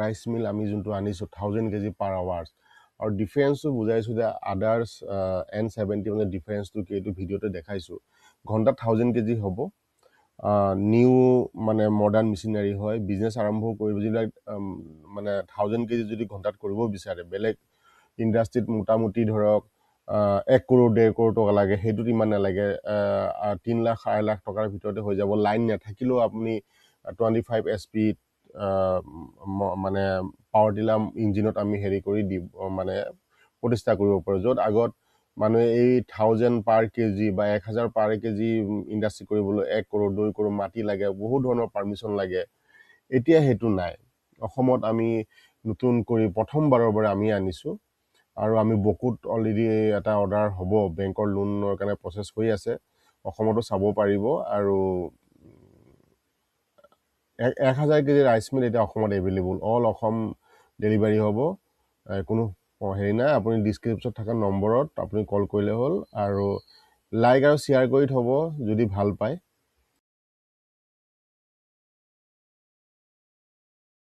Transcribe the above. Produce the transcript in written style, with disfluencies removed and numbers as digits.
rice mill আমি যোনটো আনিছোঁ 1000 kg পাৰ আৱাৰ্ছ আৰু ডিফাৰেঞ্চটো বুজাইছোঁ যে আদাৰ্ছ N70 মানে ডিফাৰেঞ্চটো কি এইটো ভিডিঅ'তে দেখাইছোঁ ঘণ্টাত 1000 kg হ'ব নিউ মানে মডাৰ্ণ মেচিনাৰী হয় বিজনেছ আৰম্ভ কৰিব যিবিলাক মানে 1000 kg যদি ঘণ্টাত কৰিব বিচাৰে বেলেগ ইণ্ডাষ্ট্ৰীত মোটামুটি ধৰক 1 কৰোৰ 1.5 কৰোৰ টকা লাগে সেইটোত ইমান নালাগে 3 লাখ 4 লাখ টকাৰ ভিতৰতে হৈ যাব লাইন নাথাকিলেও আপুনি 25 SP মানে পাৱাৰ টিলাৰ ইঞ্জিনত আমি হেৰি কৰি দিব মানে প্ৰতিষ্ঠা কৰিব পাৰোঁ য'ত আগত মানুহে এই 1000 পাৰ কেজি বা 1000 পাৰ কেজি ইণ্ডাষ্ট্ৰী কৰিবলৈ 1 কৰোৰ 2 কৰোৰ মাটি লাগে বহুত ধৰণৰ পাৰ্মিশ্যন লাগে এতিয়া সেইটো নাই অসমত আমি নতুন কৰি প্ৰথমবাৰৰ বাবে আমি আনিছোঁ আৰু আমি বকুত অলৰেডি এটা অৰ্ডাৰ হ'ব বেংকৰ লোনৰ কাৰণে প্ৰচেছ হৈ আছে অসমতো চাব পাৰিব আৰু 1000 kg ৰাইচ মিল এতিয়া অসমত এভেইলেবল অল অসম ডেলিভাৰী হ'ব কোনো হেৰি নাই আপুনি ডিছক্ৰিপশ্যনত থকা নম্বৰত আপুনি কল কৰিলে হ'ল আৰু লাইক আৰু শ্বেয়াৰ কৰি থ'ব যদি ভাল পায়